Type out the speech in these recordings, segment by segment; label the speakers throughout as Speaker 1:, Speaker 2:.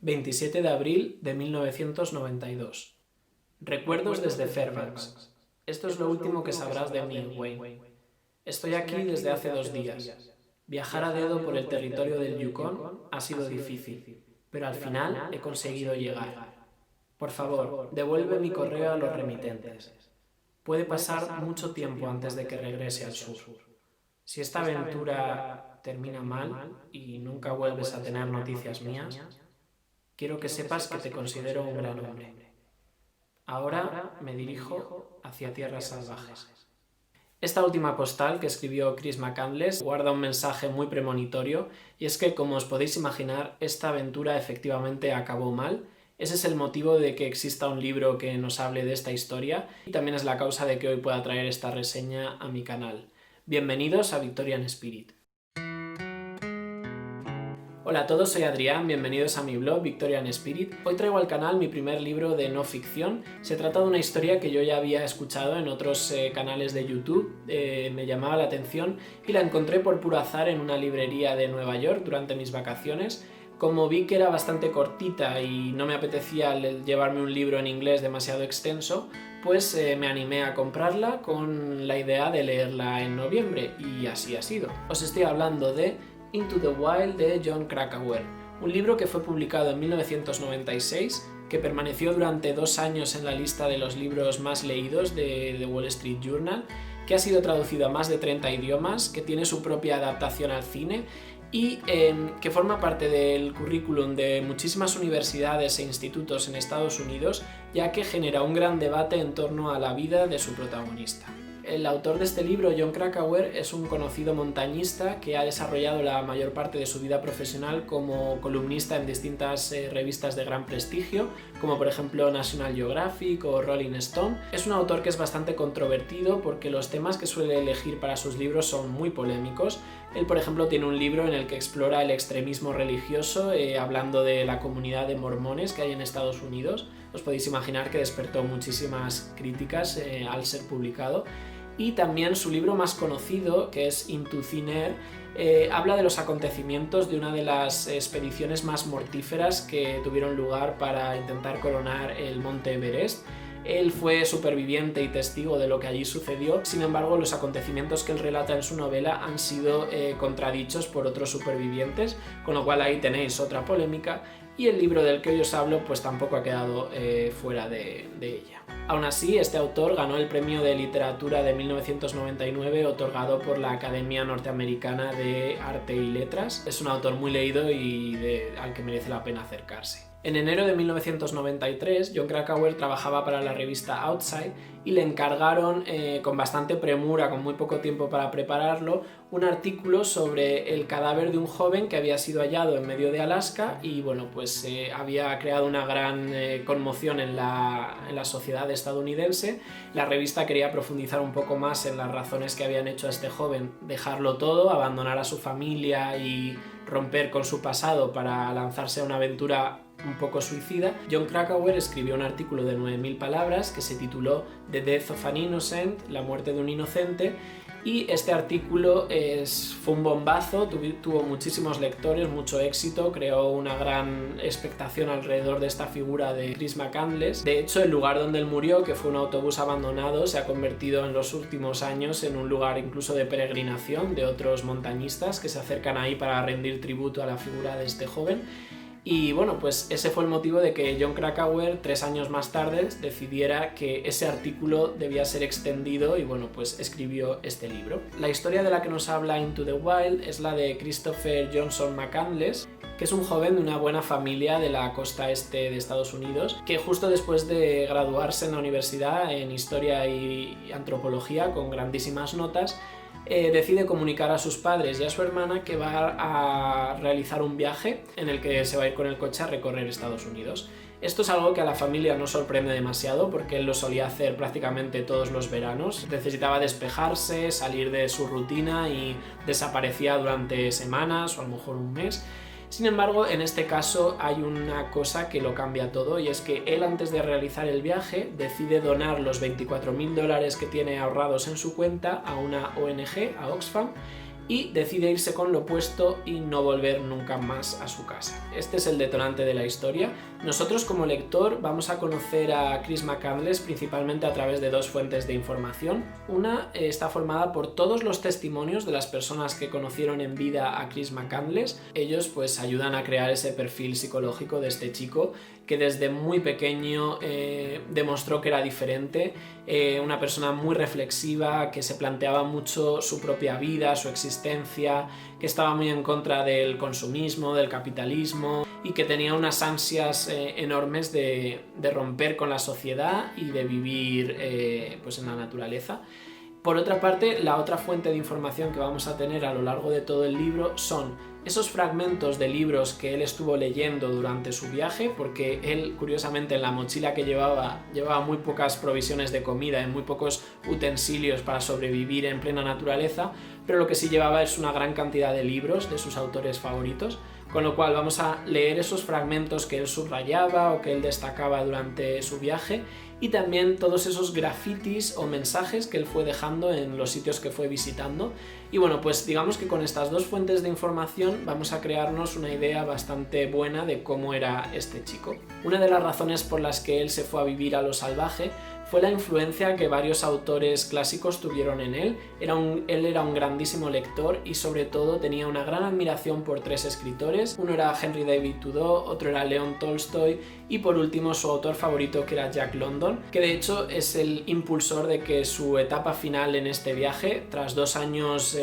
Speaker 1: 27 de abril de 1992. Recuerdos desde Fairbanks. Esto es lo último que sabrás de mí, Wayne. Estoy aquí desde hace 2 días. Viajar a dedo por el territorio del Yukon ha sido difícil, pero al final he conseguido llegar. Por favor, devuelve mi correo a los remitentes. Puede pasar mucho tiempo antes de que regrese al sur. Si esta aventura termina mal y nunca vuelves a tener noticias mías, quiero que sepas que te considero un gran hombre. Ahora me dirijo hacia tierras salvajes. Esta última postal que escribió Chris McCandless guarda un mensaje muy premonitorio, y es que, como os podéis imaginar, esta aventura efectivamente acabó mal. Ese es el motivo de que exista un libro que nos hable de esta historia, y también es la causa de que hoy pueda traer esta reseña a mi canal. Bienvenidos a Victorian Spirit. Hola a todos, soy Adrián, bienvenidos a mi blog Victorian Spirit. Hoy traigo al canal mi primer libro de no ficción. Se trata de una historia que yo ya había escuchado en otros canales de YouTube, me llamaba la atención y la encontré por puro azar en una librería de Nueva York durante mis vacaciones. Como vi que era bastante cortita y no me apetecía llevarme un libro en inglés demasiado extenso, pues me animé a comprarla con la idea de leerla en noviembre, y así ha sido. Os estoy hablando de Into the Wild de Jon Krakauer, un libro que fue publicado en 1996, que permaneció durante 2 años en la lista de los libros más leídos de The Wall Street Journal, que ha sido traducido a más de 30 idiomas, que tiene su propia adaptación al cine y que forma parte del currículum de muchísimas universidades e institutos en Estados Unidos, ya que genera un gran debate en torno a la vida de su protagonista. El autor de este libro, Jon Krakauer, es un conocido montañista que ha desarrollado la mayor parte de su vida profesional como columnista en distintas revistas de gran prestigio, como por ejemplo National Geographic o Rolling Stone. Es un autor que es bastante controvertido porque los temas que suele elegir para sus libros son muy polémicos. Él, por ejemplo, tiene un libro en el que explora el extremismo religioso, hablando de la comunidad de mormones que hay en Estados Unidos. Os podéis imaginar que despertó muchísimas críticas al ser publicado. Y también su libro más conocido, que es Into Thin Air, habla de los acontecimientos de una de las expediciones más mortíferas que tuvieron lugar para intentar coronar el monte Everest. Él fue superviviente y testigo de lo que allí sucedió. Sin embargo, los acontecimientos que él relata en su novela han sido contradichos por otros supervivientes, con lo cual ahí tenéis otra polémica, y el libro del que hoy os hablo pues tampoco ha quedado fuera de ella. Aún así, este autor ganó el premio de literatura de 1999 otorgado por la Academia Norteamericana de Arte y Letras. Es un autor muy leído y al que merece la pena acercarse. En enero de 1993, Jon Krakauer trabajaba para la revista Outside y le encargaron, con bastante premura, con muy poco tiempo para prepararlo, un artículo sobre el cadáver de un joven que había sido hallado en medio de Alaska y bueno, pues había creado una gran conmoción en la sociedad estadounidense. La revista quería profundizar un poco más en las razones que habían hecho a este joven dejarlo todo, abandonar a su familia y romper con su pasado para lanzarse a una aventura un poco suicida. Jon Krakauer escribió un artículo de 9000 palabras que se tituló The Death of an Innocent, la muerte de un inocente, y este artículo fue un bombazo, tuvo muchísimos lectores, mucho éxito, creó una gran expectación alrededor de esta figura de Chris McCandless. De hecho, el lugar donde él murió, que fue un autobús abandonado, se ha convertido en los últimos años en un lugar incluso de peregrinación de otros montañistas que se acercan ahí para rendir tributo a la figura de este joven. Y bueno, pues ese fue el motivo de que Jon Krakauer, 3 años más tarde, decidiera que ese artículo debía ser extendido y bueno, pues escribió este libro. La historia de la que nos habla Into the Wild es la de Christopher Johnson McCandless, que es un joven de una buena familia de la costa este de Estados Unidos, que justo después de graduarse en la universidad en Historia y Antropología con grandísimas notas, decide comunicar a sus padres y a su hermana que va a realizar un viaje en el que se va a ir con el coche a recorrer Estados Unidos. Esto es algo que a la familia no sorprende demasiado porque él lo solía hacer prácticamente todos los veranos. Necesitaba despejarse, salir de su rutina y desaparecía durante semanas o a lo mejor un mes. Sin embargo, en este caso hay una cosa que lo cambia todo, y es que él, antes de realizar el viaje, decide donar los $24.000 que tiene ahorrados en su cuenta a una ONG, a Oxfam, y decide irse con lo opuesto y no volver nunca más a su casa. Este es el detonante de la historia. Nosotros como lector vamos a conocer a Chris McCandless principalmente a través de dos fuentes de información. Una está formada por todos los testimonios de las personas que conocieron en vida a Chris McCandless. Ellos pues ayudan a crear ese perfil psicológico de este chico que desde muy pequeño demostró que era diferente, una persona muy reflexiva, que se planteaba mucho su propia vida, su existencia, que estaba muy en contra del consumismo, del capitalismo y que tenía unas ansias enormes de romper con la sociedad y de vivir pues en la naturaleza. Por otra parte, la otra fuente de información que vamos a tener a lo largo de todo el libro son esos fragmentos de libros que él estuvo leyendo durante su viaje, porque él, curiosamente, en la mochila que llevaba muy pocas provisiones de comida y muy pocos utensilios para sobrevivir en plena naturaleza, pero lo que sí llevaba es una gran cantidad de libros de sus autores favoritos, con lo cual vamos a leer esos fragmentos que él subrayaba o que él destacaba durante su viaje y también todos esos grafitis o mensajes que él fue dejando en los sitios que fue visitando. Y bueno, pues digamos que con estas dos fuentes de información vamos a crearnos una idea bastante buena de cómo era este chico. Una de las razones por las que él se fue a vivir a lo salvaje fue la influencia que varios autores clásicos tuvieron en él. Él era un grandísimo lector y sobre todo tenía una gran admiración por tres escritores. Uno era Henry David Thoreau, otro era León Tolstoy y por último su autor favorito, que era Jack London, que de hecho es el impulsor de que su etapa final en este viaje, tras 2 años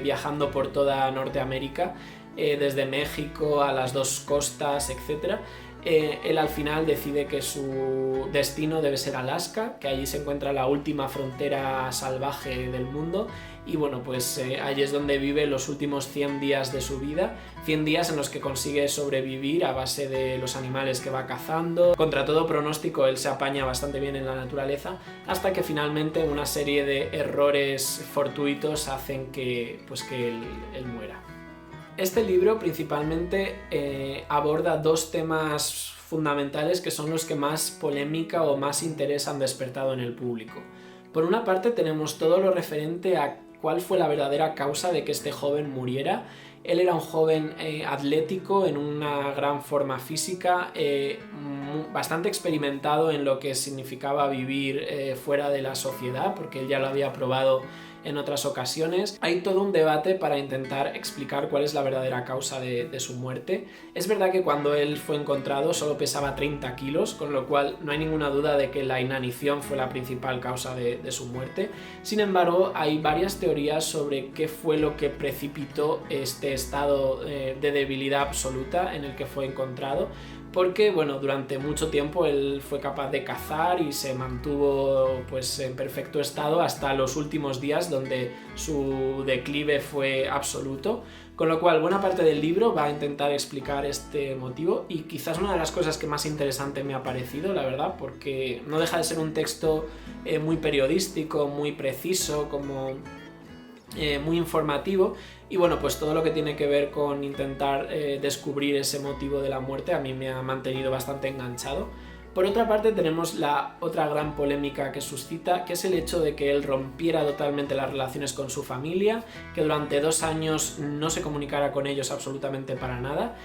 Speaker 1: viajando por toda Norteamérica, desde México a las dos costas, etc., él al final decide que su destino debe ser Alaska, que allí se encuentra la última frontera salvaje del mundo y bueno, pues allí es donde vive los últimos 100 días de su vida, 100 días en los que consigue sobrevivir a base de los animales que va cazando. Contra todo pronóstico él se apaña bastante bien en la naturaleza hasta que finalmente una serie de errores fortuitos hacen que él muera. Este libro principalmente aborda dos temas fundamentales que son los que más polémica o más interés han despertado en el público. Por una parte tenemos todo lo referente a cuál fue la verdadera causa de que este joven muriera. Él era un joven atlético, en una gran forma física, bastante experimentado en lo que significaba vivir fuera de la sociedad, porque él ya lo había probado en otras ocasiones. Hay todo un debate para intentar explicar cuál es la verdadera causa de su muerte. Es verdad que cuando él fue encontrado solo pesaba 30 kilos, con lo cual no hay ninguna duda de que la inanición fue la principal causa de su muerte. Sin embargo, hay varias teorías sobre qué fue lo que precipitó este estado de debilidad absoluta en el que fue encontrado, porque bueno, durante mucho tiempo él fue capaz de cazar y se mantuvo pues en perfecto estado hasta los últimos días, donde su declive fue absoluto, con lo cual buena parte del libro va a intentar explicar este motivo y quizás una de las cosas que más interesante me ha parecido, la verdad, porque no deja de ser un texto muy periodístico, muy preciso, como muy informativo, y bueno, pues todo lo que tiene que ver con intentar descubrir ese motivo de la muerte a mí me ha mantenido bastante enganchado. Por otra parte tenemos la otra gran polémica que suscita, que es el hecho de que él rompiera totalmente las relaciones con su familia, que durante 2 años no se comunicara con ellos absolutamente para nada.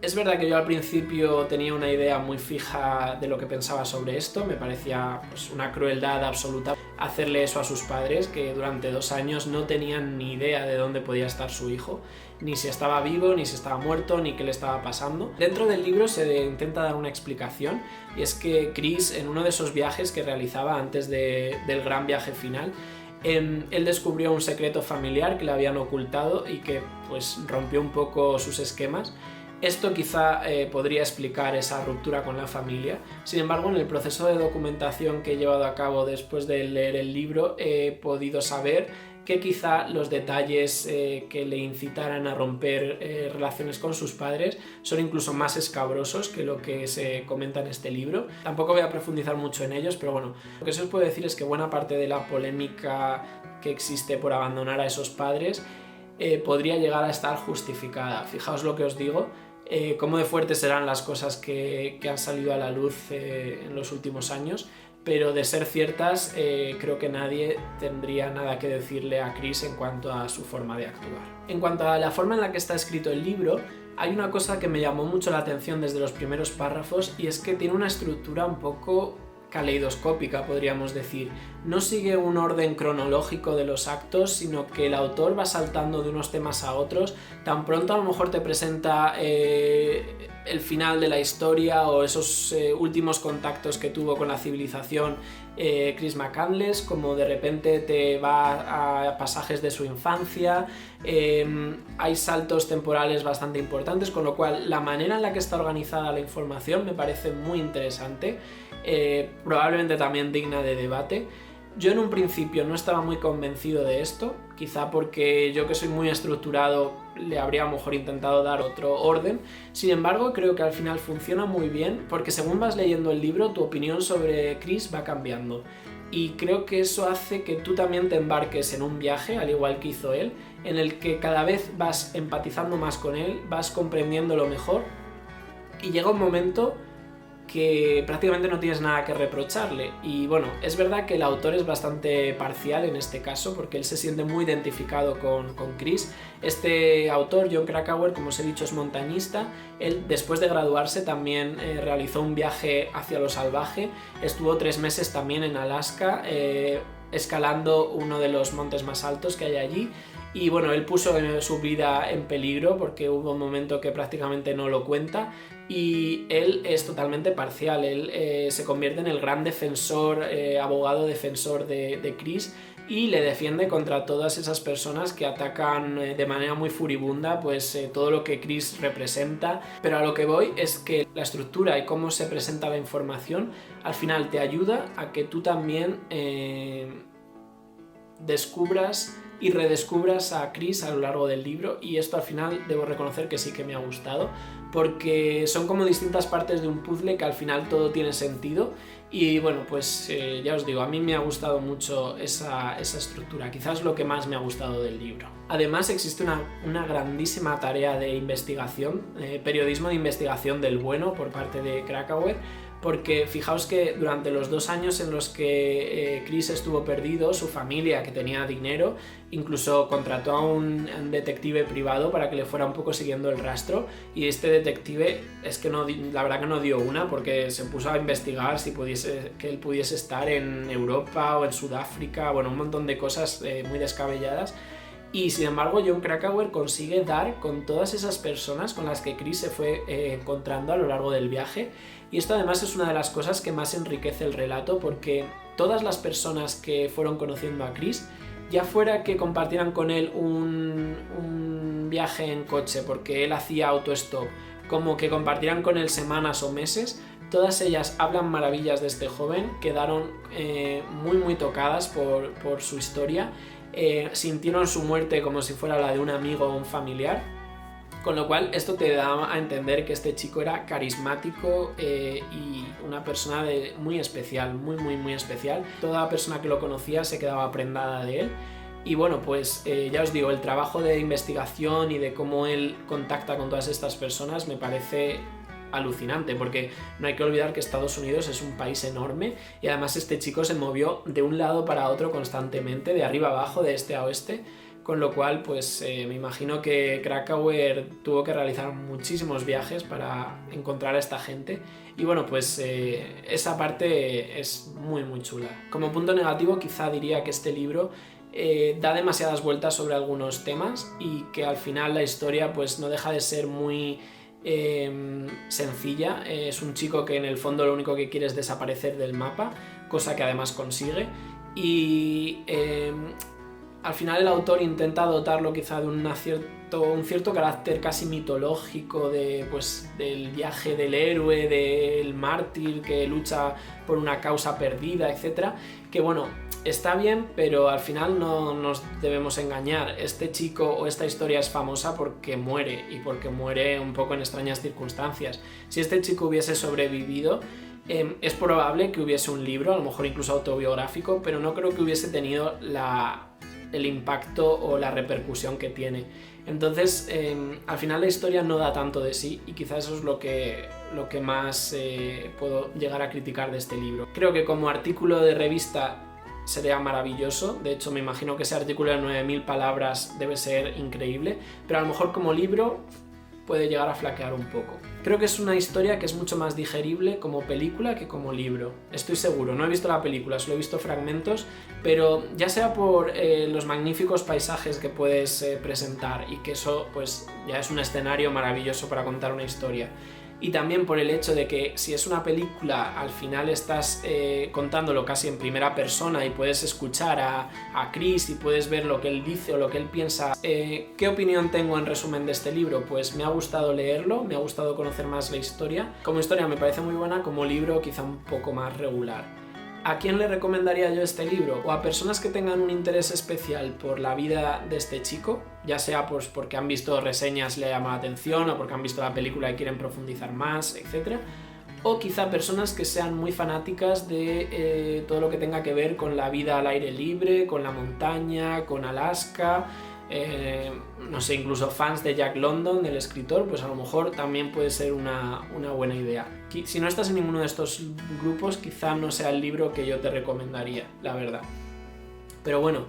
Speaker 1: Es verdad que yo al principio tenía una idea muy fija de lo que pensaba sobre esto, me parecía pues una crueldad absoluta hacerle eso a sus padres, que durante 2 años no tenían ni idea de dónde podía estar su hijo, ni si estaba vivo, ni si estaba muerto, ni qué le estaba pasando. Dentro del libro se intenta dar una explicación, y es que Chris, en uno de esos viajes que realizaba antes del gran viaje final, él descubrió un secreto familiar que le habían ocultado y que pues rompió un poco sus esquemas. Esto quizá podría explicar esa ruptura con la familia. Sin embargo, en el proceso de documentación que he llevado a cabo después de leer el libro, he podido saber que quizá los detalles que le incitaran a romper relaciones con sus padres son incluso más escabrosos que lo que se comenta en este libro. Tampoco voy a profundizar mucho en ellos, pero bueno, lo que sí os puedo decir es que buena parte de la polémica que existe por abandonar a esos padres podría llegar a estar justificada. Fijaos lo que os digo, cómo de fuertes serán las cosas que han salido a la luz en los últimos años, pero de ser ciertas, creo que nadie tendría nada que decirle a Chris en cuanto a su forma de actuar. En cuanto a la forma en la que está escrito el libro, hay una cosa que me llamó mucho la atención desde los primeros párrafos, y es que tiene una estructura un poco caleidoscópica, podríamos decir. No sigue un orden cronológico de los actos, sino que el autor va saltando de unos temas a otros. Tan pronto a lo mejor te presenta el final de la historia o esos últimos contactos que tuvo con la civilización Chris McCandless, como de repente te va a pasajes de su infancia. Hay saltos temporales bastante importantes, con lo cual la manera en la que está organizada la información me parece muy interesante, probablemente también digna de debate. Yo en un principio no estaba muy convencido de esto, quizá porque yo, que soy muy estructurado, le habría a lo mejor intentado dar otro orden. Sin embargo, creo que al final funciona muy bien, porque según vas leyendo el libro, tu opinión sobre Chris va cambiando. Y creo que eso hace que tú también te embarques en un viaje, al igual que hizo él, en el que cada vez vas empatizando más con él, vas comprendiéndolo mejor, y llega un momento que prácticamente no tienes nada que reprocharle. Y bueno, es verdad que el autor es bastante parcial en este caso, porque él se siente muy identificado con Chris. Este autor, Jon Krakauer, como os he dicho, es montañista. Él, después de graduarse, también realizó un viaje hacia lo salvaje. Estuvo 3 meses también en Alaska, escalando uno de los montes más altos que hay allí. Y bueno, él puso su vida en peligro, porque hubo un momento que prácticamente no lo cuenta, y él es totalmente parcial. Él se convierte en el gran defensor, abogado defensor de Chris, y le defiende contra todas esas personas que atacan de manera muy furibunda pues todo lo que Chris representa. Pero a lo que voy es que la estructura y cómo se presenta la información al final te ayuda a que tú también descubras y redescubras a Chris a lo largo del libro, y esto al final debo reconocer que sí que me ha gustado, porque son como distintas partes de un puzzle que al final todo tiene sentido. Y bueno, pues ya os digo, a mí me ha gustado mucho esa estructura, quizás lo que más me ha gustado del libro. Además existe una grandísima tarea de investigación, periodismo de investigación del bueno por parte de Krakauer, porque fijaos que durante los 2 años en los que Chris estuvo perdido, su familia, que tenía dinero, incluso contrató a un detective privado para que le fuera un poco siguiendo el rastro, y este detective es que no, la verdad que no dio una, porque se puso a investigar si que él pudiese estar en Europa o en Sudáfrica, bueno, un montón de cosas muy descabelladas. Y sin embargo, Jon Krakauer consigue dar con todas esas personas con las que Chris se fue encontrando a lo largo del viaje. Y esto además es una de las cosas que más enriquece el relato, porque todas las personas que fueron conociendo a Chris, ya fuera que compartieran con él un viaje en coche porque él hacía autostop, como que compartieran con él semanas o meses, todas ellas hablan maravillas de este joven, quedaron muy tocadas por su historia, sintieron su muerte como si fuera la de un amigo o un familiar. Con lo cual esto te da a entender que este chico era carismático y una persona muy especial, muy especial. Toda persona que lo conocía se quedaba prendada de él. Y bueno, pues ya os digo, el trabajo de investigación y de cómo él contacta con todas estas personas me parece alucinante, porque no hay que olvidar que Estados Unidos es un país enorme, y además este chico se movió de un lado para otro constantemente, de arriba a abajo, de este a oeste. Con lo cual, pues me imagino que Krakauer tuvo que realizar muchísimos viajes para encontrar a esta gente. Y bueno, pues esa parte es muy chula. Como punto negativo, quizá diría que este libro da demasiadas vueltas sobre algunos temas, y que al final la historia pues no deja de ser muy sencilla. Es un chico que en el fondo lo único que quiere es desaparecer del mapa, cosa que además consigue. Y al final el autor intenta dotarlo quizá de un cierto carácter casi mitológico del viaje del héroe, del mártir que lucha por una causa perdida, etc. Que bueno, está bien, pero al final no nos debemos engañar. Este chico o esta historia es famosa porque muere, y porque muere un poco en extrañas circunstancias. Si este chico hubiese sobrevivido, es probable que hubiese un libro, a lo mejor incluso autobiográfico, pero no creo que hubiese tenido el impacto o la repercusión que tiene. Entonces, al final la historia no da tanto de sí y quizás eso es lo que más puedo llegar a criticar de este libro. Creo que como artículo de revista sería maravilloso, de hecho me imagino que ese artículo de 9000 palabras debe ser increíble, pero a lo mejor como libro puede llegar a flaquear un poco. Creo que es una historia que es mucho más digerible como película que como libro. Estoy seguro, no he visto la película, solo he visto fragmentos, pero ya sea por los magníficos paisajes que puedes presentar y que eso pues ya es un escenario maravilloso para contar una historia, y también por el hecho de que si es una película al final estás contándolo casi en primera persona y puedes escuchar a Chris y puedes ver lo que él dice o lo que él piensa. ¿Qué opinión tengo en resumen de este libro? Pues me ha gustado leerlo, me ha gustado conocer más la historia. Como historia me parece muy buena, como libro quizá un poco más regular. ¿A quién le recomendaría yo este libro? O a personas que tengan un interés especial por la vida de este chico, ya sea pues porque han visto reseñas y le llama la atención, o porque han visto la película y quieren profundizar más, etc. O quizá personas que sean muy fanáticas de todo lo que tenga que ver con la vida al aire libre, con la montaña, con Alaska, no sé, incluso fans de Jack London, del escritor, pues a lo mejor también puede ser una buena idea. Si no estás en ninguno de estos grupos, quizá no sea el libro que yo te recomendaría, la verdad. Pero bueno,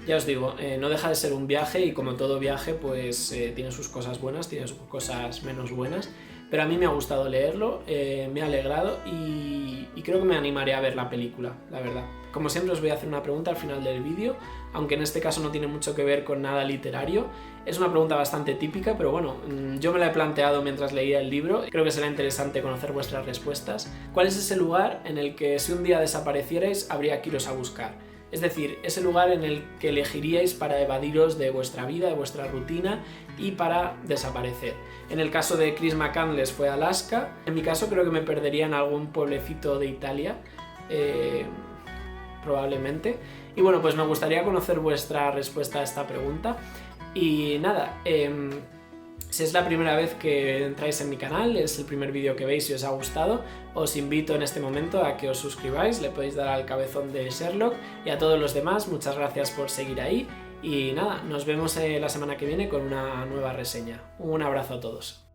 Speaker 1: ya os digo, no deja de ser un viaje y como todo viaje, pues tiene sus cosas buenas, tiene sus cosas menos buenas. Pero a mí me ha gustado leerlo, me ha alegrado y creo que me animaré a ver la película, la verdad. Como siempre os voy a hacer una pregunta al final del vídeo, aunque en este caso no tiene mucho que ver con nada literario. Es una pregunta bastante típica, pero bueno, yo me la he planteado mientras leía el libro. Creo que será interesante conocer vuestras respuestas. ¿Cuál es ese lugar en el que si un día desaparecierais habría que iros a buscar? Es decir, ese lugar en el que elegiríais para evadiros de vuestra vida, de vuestra rutina y para desaparecer. En el caso de Chris McCandless fue Alaska. En mi caso creo que me perdería en algún pueblecito de Italia, probablemente. Y bueno, pues me gustaría conocer vuestra respuesta a esta pregunta. Y nada, si es la primera vez que entráis en mi canal, es el primer vídeo que veis y os ha gustado, os invito en este momento a que os suscribáis, le podéis dar al cabezón de Sherlock, y a todos los demás, muchas gracias por seguir ahí, y nada, nos vemos la semana que viene con una nueva reseña. Un abrazo a todos.